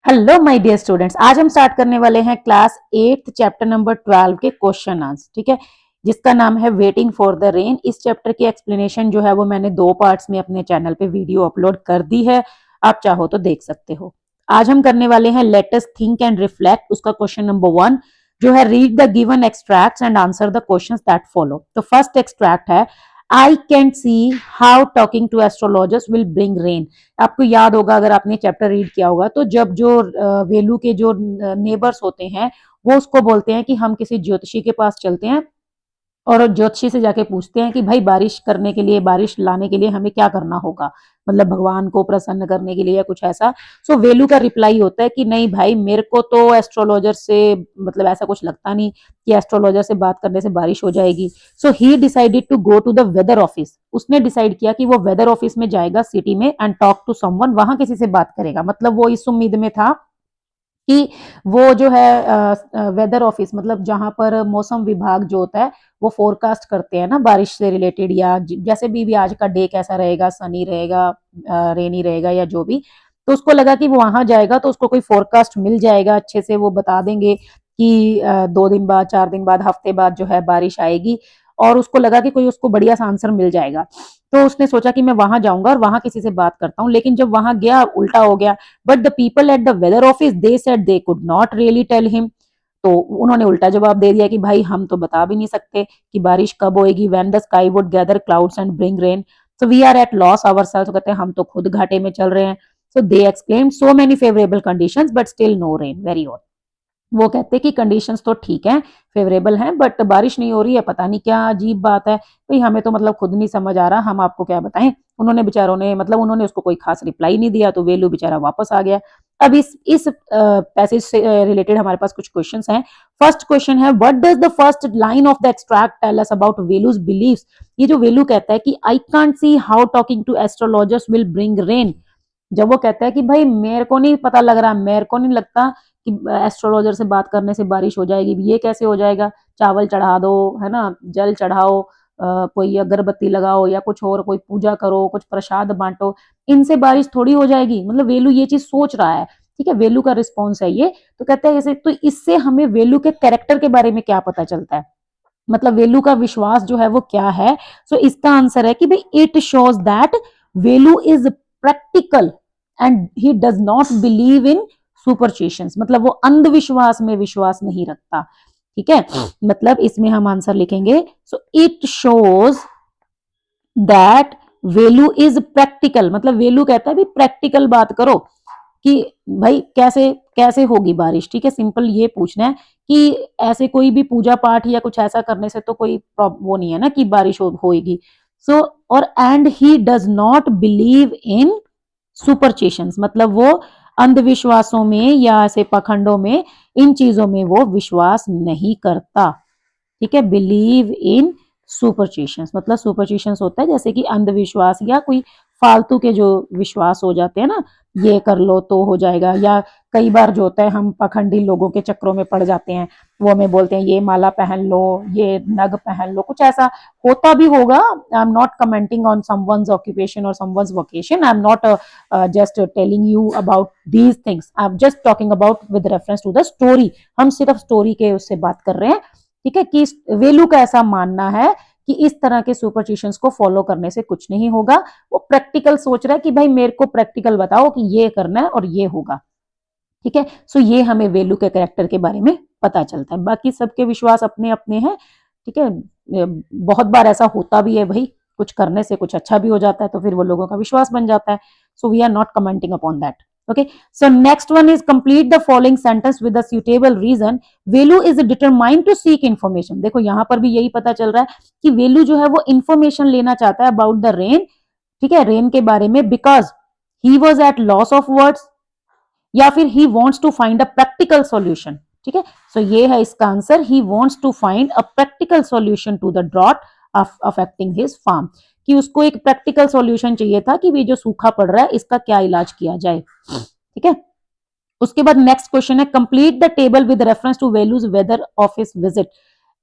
Hello my dear students, आज हम start करने वाले हैं क्लास 8 चैप्टर नंबर 12 के क्वेश्चन आंसर। ठीक है, जिसका नाम है वेटिंग फॉर द रेन। इस चैप्टर की एक्सप्लेनेशन जो है वो मैंने 2 पार्ट्स में अपने चैनल पे वीडियो अपलोड कर दी है, आप चाहो तो देख सकते हो। आज हम करने वाले हैं let us think and reflect. उसका क्वेश्चन नंबर 1 जो है read the given extracts and answer the questions that follow. तो फर्स्ट एक्सट्रैक्ट है I can see how talking to astrologers will bring rain. आपको याद होगा, अगर आपने चैप्टर रीड किया होगा, तो जब जो वेलू के जो नेबर्स होते हैं वो उसको बोलते हैं कि हम किसी ज्योतिषी के पास चलते हैं और ज्योतिषी से जाके पूछते हैं कि भाई बारिश करने के लिए, बारिश लाने के लिए हमें क्या करना होगा, मतलब भगवान को प्रसन्न करने के लिए या कुछ ऐसा। सो वेलू का रिप्लाई होता है कि नहीं भाई, मेरे को तो एस्ट्रोलॉजर से मतलब ऐसा कुछ लगता नहीं कि एस्ट्रोलॉजर से बात करने से बारिश हो जाएगी। So he decided to go to the weather office. उसने डिसाइड किया कि वो वेदर ऑफिस में जाएगा सिटी में एंड टॉक टू समवन, वहां किसी से बात करेगा। मतलब वो इस उम्मीद में था कि वो जो है वेदर ऑफिस, मतलब जहां पर मौसम विभाग जो होता है वो फोरकास्ट करते हैं ना बारिश से रिलेटेड, या जैसे भी आज का डे कैसा रहेगा, सनी रहेगा, रेनी रहेगा या जो भी। तो उसको लगा कि वो वहां जाएगा तो उसको कोई फोरकास्ट मिल जाएगा, अच्छे से वो बता देंगे कि 2 दिन बाद, 4 दिन बाद, हफ्ते बाद जो है बारिश आएगी। और उसको लगा कि कोई उसको बढ़िया सा आंसर मिल जाएगा। तो उसने सोचा कि मैं वहां जाऊंगा और वहां किसी से बात करता हूँ। लेकिन जब वहां गया उल्टा हो गया। But the people at the weather office they said they could not really tell him. तो उन्होंने उल्टा जवाब दे दिया कि भाई हम तो बता भी नहीं सकते कि बारिश कब होएगी। When the sky would gather clouds and bring rain, so we are at loss ourselves. कहते हैं हम तो खुद घाटे में चल रहे हैं। So they exclaimed so many favourable conditions but still no rain, very odd. वो कहते कि कंडीशंस तो ठीक है, फेवरेबल हैं, बट बारिश नहीं हो रही है, पता नहीं क्या अजीब बात है भाई, हमें तो मतलब खुद नहीं समझ आ रहा, हम आपको क्या बताएं। उन्होंने बेचारों ने, मतलब उन्होंने उसको कोई खास रिप्लाई नहीं दिया, तो वेलू बेचारा वापस आ गया। अब इस पैसेज से रिलेटेड हमारे पास कुछ क्वेश्चंस हैं। फर्स्ट क्वेश्चन है what does the first line of the extract tell us about Velu's beliefs. ये जो वेलू कहता है कि I can't see how talking to astrologers will bring rain, जब वो कहता है कि भाई मेरे को नहीं पता लग रहा, मेरे को नहीं लगता कि एस्ट्रोलॉजर से बात करने से बारिश हो जाएगी, ये कैसे हो जाएगा। चावल चढ़ा दो, है ना, जल चढ़ाओ, कोई अगरबत्ती लगाओ या कुछ और, कोई पूजा करो, कुछ प्रसाद बांटो, इनसे बारिश थोड़ी हो जाएगी। मतलब वेलू ये चीज सोच रहा है। ठीक है, वेलू का रिस्पॉन्स है ये। तो कहते हैं ऐसे, तो इससे हमें वेलू के कैरेक्टर के बारे में क्या पता चलता है, मतलब वेलू का विश्वास जो है वो क्या है। सो इसका आंसर है कि भाई it shows that Velu is practical and he does not believe in superstitions, मतलब वो अंधविश्वास में विश्वास नहीं रखता। ठीक है, मतलब इसमें हम आंसर लिखेंगे सो it shows that Velu is practical. मतलब वेलू कहता है भी प्रैक्टिकल बात करो कि भाई कैसे कैसे होगी बारिश। ठीक है, सिंपल ये पूछना है कि ऐसे कोई भी पूजा पाठ या कुछ ऐसा करने से तो कोई वो नहीं है ना कि बारिश होएगी। सो और and he does not believe in superstitions, मतलब वो अंधविश्वासों में या ऐसे पखंडों में, इन चीजों में वो विश्वास नहीं करता। ठीक है, बिलीव इन सुपरस्टिशंस, मतलब सुपरस्टिशंस होता है जैसे कि अंधविश्वास या कोई फालतू के जो विश्वास हो जाते हैं ना, ये कर लो तो हो जाएगा। या कई बार जो होता है हम पखंडी लोगों के चक्रों में पड़ जाते हैं, वो हमें बोलते हैं ये माला पहन लो, ये नग पहन लो, कुछ ऐसा होता भी होगा। I am not commenting on someone's occupation और someone's vocation, I am not just telling you about these things, I am just talking about with reference to the story. हम सिर्फ स्टोरी के उससे बात कर रहे हैं। ठीक है, कि वेलू का ऐसा मानना है कि इस तरह के सुपरस्टिशंस को फॉलो करने से कुछ नहीं होगा। वो प्रैक्टिकल सोच रहा है कि भाई मेरे को प्रैक्टिकल बताओ कि ये करना है और ये होगा। ठीक है, सो ये हमें वेलू के कैरेक्टर के बारे में पता चलता है। बाकी सबके विश्वास अपने अपने हैं। ठीक है, बहुत बार ऐसा होता भी है भाई, कुछ करने से कुछ अच्छा भी हो जाता है तो फिर वो लोगों का विश्वास बन जाता है। So we are not commenting upon that. Okay, so next one is complete the following sentence with a suitable reason. Velu is determined to seek information. देखो यहां पर भी यही पता चल रहा है कि वेलू जो है वो इंफॉर्मेशन लेना चाहता है अबाउट द रेन। ठीक है, रेन के बारे में, because he was at loss of words, या फिर he wants to find a practical solution. ठीक है, सो ये है इसका answer, he wants to find a practical solution to the drought affecting his farm, कि उसको एक प्रैक्टिकल सॉल्यूशन चाहिए था कि ये जो सूखा पड़ रहा है इसका क्या इलाज किया जाए। ठीक है, उसके बाद नेक्स्ट क्वेश्चन है complete the table with reference to values weather office visit.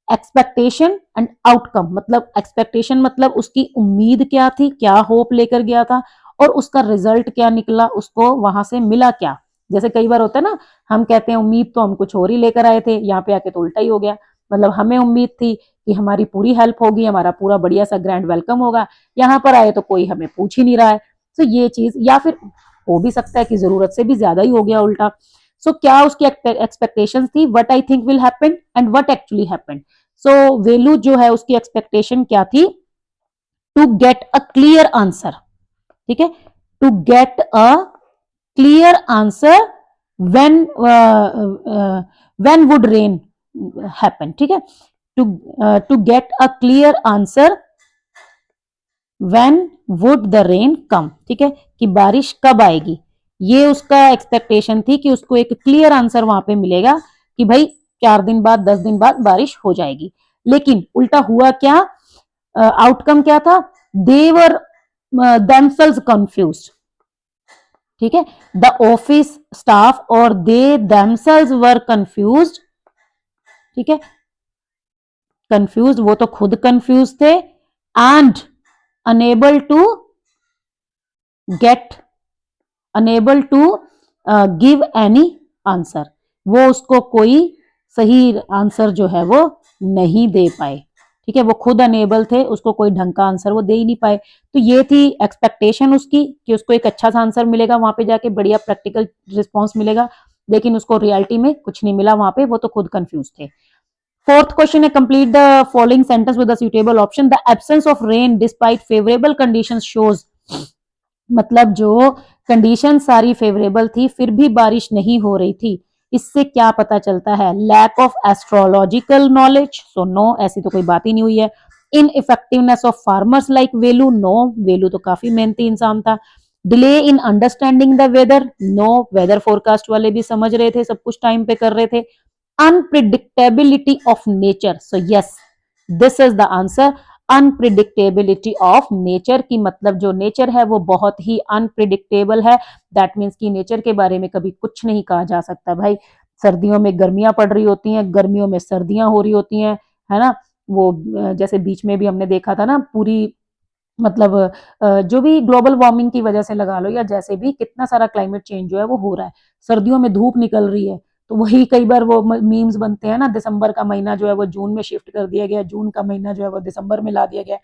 Expectation and outcome, मतलब एक्सपेक्टेशन मतलब उसकी उम्मीद क्या थी, क्या होप लेकर गया था, और उसका रिजल्ट क्या निकला, उसको वहां से मिला क्या। जैसे कई बार होता है ना, हम कहते हैं उम्मीद तो हम कुछ और ही लेकर आए थे, यहाँ पे आके तो उल्टा ही हो गया। मतलब हमें उम्मीद थी कि हमारी पूरी हेल्प होगी, हमारा पूरा बढ़िया सा ग्रैंड वेलकम होगा, यहाँ पर आए तो कोई हमें पूछ ही नहीं रहा है। तो ये चीज, या फिर हो भी सकता है कि जरूरत से भी ज्यादा ही हो गया उल्टा। सो क्या उसकी एक्सपेक्टेशंस थी, what I think will happen and what actually happened. So Velu जो है उसकी एक्सपेक्टेशन क्या थी, to get a clear answer, ठीक है, to get a clear answer when when would rain happen, ठीक है, to get a clear answer when would the rain come, ठीक है, कि बारिश कब आएगी। ये उसका एक्सपेक्टेशन थी कि उसको एक क्लियर आंसर वहां पे मिलेगा कि भाई 4 दिन बाद 10 दिन बाद बारिश हो जाएगी। लेकिन उल्टा हुआ क्या, आउटकम क्या था, देवर themselves confused, ठीक है, द ऑफिस स्टाफ और दे themselves वर कंफ्यूज्ड, ठीक है, कंफ्यूज, वो तो खुद कंफ्यूज थे, and unable to get, unable to give any answer, वो उसको कोई सही आंसर जो है वो नहीं दे पाए, ठीक है, वो खुद अनेबल थे, उसको कोई ढंग का आंसर वो दे ही नहीं पाए। तो ये थी एक्सपेक्टेशन उसकी कि उसको एक अच्छा सा आंसर मिलेगा, वहां पे जाके बढ़िया प्रैक्टिकल रिस्पॉन्स मिलेगा, लेकिन उसको रियलिटी में कुछ नहीं मिला वहां पे, वो तो खुद कंफ्यूज थे। फोर्थ क्वेश्चन है, complete the following sentence with the suitable option, the absence of rain despite favourable conditions shows, मतलब जो कंडीशन सारी फेवरेबल थी फिर भी बारिश नहीं हो रही थी, इससे क्या पता चलता है, lack of astrological knowledge, so no, ऐसी तो कोई बात ही नहीं हुई है। In effectiveness of farmers like Velu, no, Velu तो काफी मेहनती इंसान था। Delay in understanding the weather, no, weather forecast वाले भी समझ रहे थे, सब कुछ टाइम पे कर रहे थे। Unpredictability of nature, so yes, this is the answer, unpredictability of nature, की मतलब जो नेचर है वो बहुत ही अनप्रिडिक्टेबल है, दैट मीन्स कि नेचर के बारे में कभी कुछ नहीं कहा जा सकता भाई। सर्दियों में गर्मियां पड़ रही होती हैं, गर्मियों में सर्दियां हो रही होती हैं, है ना, वो जैसे बीच में भी हमने देखा था ना, पूरी मतलब जो भी ग्लोबल वार्मिंग की वजह से लगा लो या जैसे भी, कितना सारा क्लाइमेट चेंज जो है वो हो रहा है, सर्दियों में धूप निकल रही है, तो वही कई बार वो मीम्स बनते हैं ना, दिसंबर का महीना जो है वो जून में शिफ्ट कर दिया गया, जून का महीना जो है वो दिसंबर में ला दिया गया।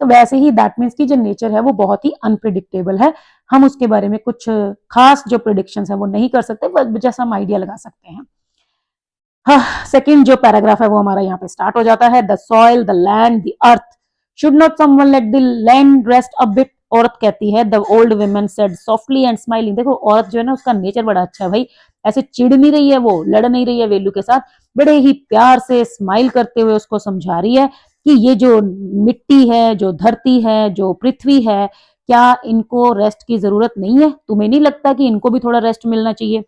तो वैसे ही दैट मीन्स की जो नेचर है वो बहुत ही अनप्रिडिक्टेबल है, हम उसके बारे में कुछ खास जो प्रिडिक्शन है वो नहीं कर सकते, जैसा हम आइडिया लगा सकते हैं। हाँ, सेकेंड जो पैराग्राफ है वो हमारा यहाँ पे स्टार्ट हो जाता है, the soil, the land, the earth, should not someone late the land rest a bit, औरत कहती है, the old woman said softly and smiling, देखो औरत जो है ना उसका नेचर बड़ा अच्छा है भाई, ऐसे चिढ़ नहीं रही है, वो लड़ नहीं रही है वेलू के साथ, बड़े ही प्यार से स्माइल करते हुए उसको समझा रही है कि ये जो मिट्टी है, जो धरती है, जो पृथ्वी है, क्या इनको रेस्ट की जरूरत नहीं है, तुम्हें नहीं लगता कि इनको भी थोड़ा रेस्ट मिलना चाहिए।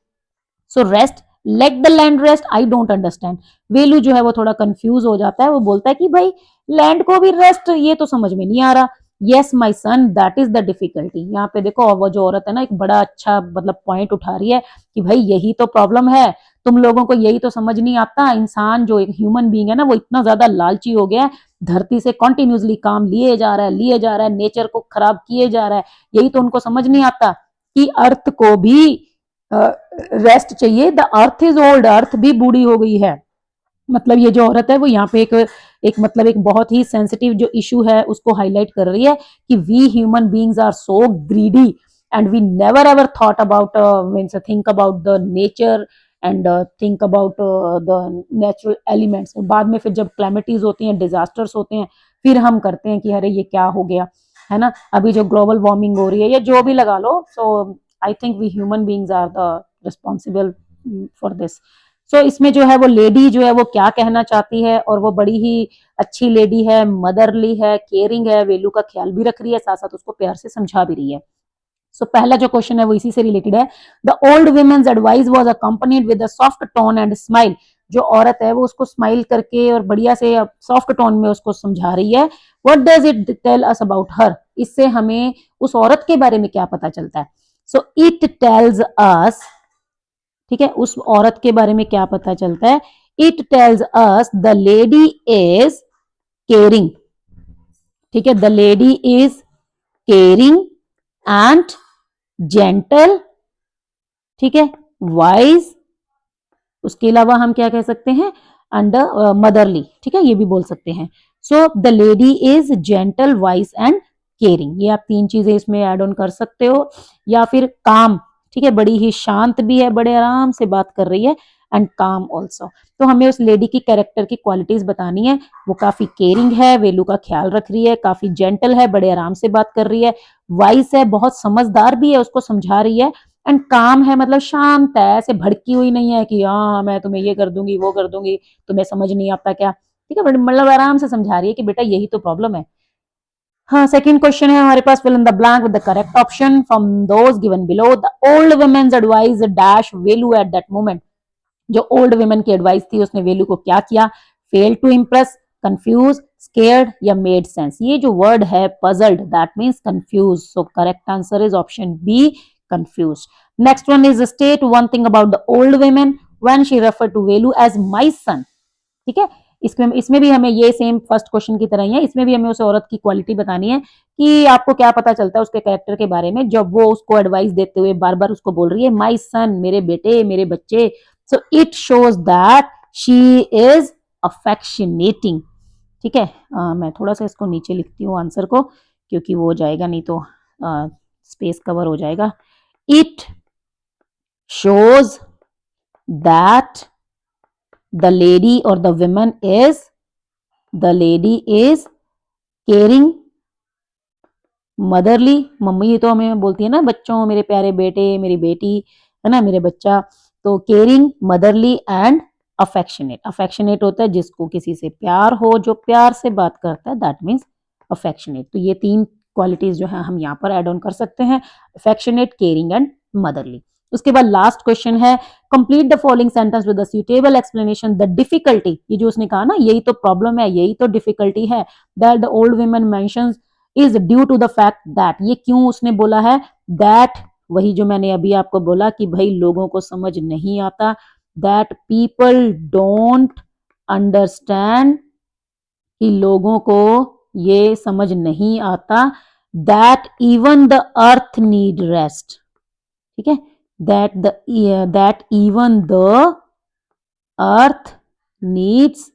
So rest, let the land rest, I don't understand, Velu जो है वो थोड़ा कंफ्यूज हो जाता है, वो बोलता है कि भाई लैंड को भी रेस्ट, ये तो समझ में नहीं आ रहा। Yes my son, that is the difficulty, यहाँ पे देखो वो जो औरत है ना एक बड़ा अच्छा मतलब पॉइंट उठा रही है कि भाई यही तो प्रॉब्लम है, तुम लोगों को यही तो समझ नहीं आता, इंसान जो एक ह्यूमन बीइंग है ना वो इतना ज्यादा लालची हो गया है, धरती से कॉन्टिन्यूसली काम लिए जा रहा है, लिए जा रहा है, नेचर को खराब किए जा रहा है, यही तो उनको समझ नहीं आता कि अर्थ को भी रेस्ट चाहिए, द अर्थ इज ओल्ड, अर्थ भी बूढ़ी हो गई है। मतलब ये जो औरत है वो यहाँ पे एक मतलब एक बहुत ही सेंसिटिव जो इशू है उसको हाईलाइट कर रही है कि we human beings are so greedy and we never ever thought about means think about the nature and think about the natural elements, बाद में फिर जब क्लैमिटीज होती हैं, डिजास्टर्स होते हैं, फिर हम करते हैं कि अरे ये क्या हो गया, है ना, अभी जो ग्लोबल वार्मिंग हो रही है या जो भी लगा लो, so I think we human beings are the responsible for this. So इसमें जो है वो लेडी जो है वो क्या कहना चाहती है, और वो बड़ी ही अच्छी लेडी है, मदरली है, केयरिंग है, वेलू का ख्याल भी रख रही है, साथ साथ उसको प्यार से समझा भी रही है। सो पहला जो क्वेश्चन है वो इसी से रिलेटेड है, the old women's advice was accompanied with a soft tone and smile, जो औरत है वो उसको स्माइल करके और बढ़िया से सॉफ्ट टोन में उसको समझा रही है। What does it tell us about her, इससे हमें उस औरत के बारे में क्या पता चलता है। सो इट टेल्स अस, ठीक है, उस औरत के बारे में क्या पता चलता है, it tells us the lady is caring, ठीक है, the lady is caring and gentle, ठीक है, वाइज, उसके अलावा हम क्या कह सकते हैं, अंडर मदरली, ठीक है, ये भी बोल सकते हैं। So the lady is gentle, wise and caring, ये आप 3 चीजें इसमें ऐड ऑन कर सकते हो। या फिर काम, ठीक है, बड़ी ही शांत भी है, बड़े आराम से बात कर रही है, एंड काम ऑल्सो। तो हमें उस लेडी की कैरेक्टर की क्वालिटीज बतानी है। वो काफी केयरिंग है, वेलू का ख्याल रख रही है, काफी जेंटल है, बड़े आराम से बात कर रही है, वाइस है, बहुत समझदार भी है, उसको समझा रही है, एंड काम है, मतलब शांत है, ऐसे भड़की हुई नहीं है कि हाँ मैं तुम्हें ये कर दूंगी वो कर दूंगी, तुम्हें समझ नहीं आता क्या, ठीक है, मतलब आराम से समझा रही है कि बेटा यही तो प्रॉब्लम है। हाँ, सेकंड क्वेश्चन है हमारे पास, fill in the blank with the correct option from those given below. The old women's advice dash Velu at that moment, जो ओल्ड वुमेन की एडवाइस थी उसने वेलू को क्या किया, fail to impress, confuse, scared या मेड सेंस। ये जो वर्ड है puzzled, that means confuse, so correct answer is option B, confuse. Next one is state one thing about the old women when she refer to Velu as my son, ठीक है। इसमें भी हमें ये same first question की तरह ही है, इसमें भी हमें उस औरत की क्वालिटी बतानी है कि आपको क्या पता चलता है उसके कैरेक्टर के बारे में जब वो उसको एडवाइस देते हुए बार बार उसको बोल रही है माय सन, मेरे बेटे, मेरे बच्चे। So it shows that she is affectionating, ठीक है। मैं थोड़ा सा इसको नीचे लिखती हूँ आंसर को, क्योंकि वो हो जाएगा नहीं तो स्पेस कवर हो जाएगा। It shows that the lady or the woman is, the lady is caring, motherly, mummy ये तो हमें बोलती है ना बच्चों, मेरे प्यारे बेटे, मेरी बेटी, है ना, मेरे बच्चा। तो caring, motherly and affectionate. Affectionate होता है जिसको किसी से प्यार हो, जो प्यार से बात करता है, दैट मीन्स अफेक्शनेट। तो ये 3 क्वालिटीज जो है हम यहाँ पर एड ऑन कर सकते हैं, अफेक्शनेट, केयरिंग एंड मदरली। उसके बाद लास्ट क्वेश्चन है, complete the following sentence with a suitable explanation the difficulty, ये जो उसने कहा ना यही तो प्रॉब्लम है, यही तो डिफिकल्टी है, that the old women mentions is due to the fact that, ये क्यों उसने बोला है दैट, वही जो मैंने अभी आपको बोला कि भाई लोगों को समझ नहीं आता, दैट पीपल डोंट अंडरस्टैंड, कि लोगों को ये समझ नहीं आता, that even the earth need rest, ठीक है, that even the earth needs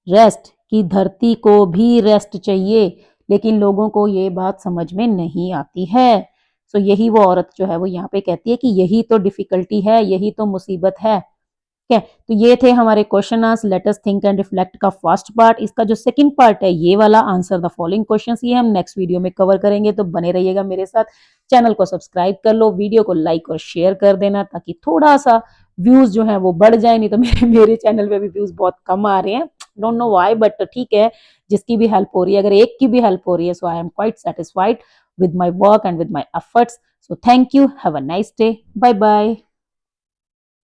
rest, कि धरती को भी रेस्ट चाहिए, लेकिन लोगों को ये बात समझ में नहीं आती है। सो यही वो औरत जो है वो यहाँ पे कहती है कि यही तो डिफिकल्टी है, यही तो मुसीबत है, ठीक है। तो ये थे हमारे question answer let us think and reflect का फर्स्ट पार्ट। इसका जो सेकंड पार्ट है ये वाला आंसर द फॉलोइंग क्वेश्चंस, ये हम नेक्स्ट वीडियो में कवर करेंगे, तो बने रहिएगा मेरे साथ। चैनल को सब्सक्राइब कर लो, वीडियो को लाइक और शेयर कर देना ताकि थोड़ा सा व्यूज जो है वो बढ़ जाए, नहीं तो मेरे चैनल पे भी व्यूज बहुत कम आ रहे हैं, डोंट नो व्हाई, बट ठीक है, जिसकी भी हेल्प हो रही है, अगर एक की भी हेल्प हो रही है, so I am quite satisfied with my work and with my efforts. So thank you. Have a nice day. Bye bye.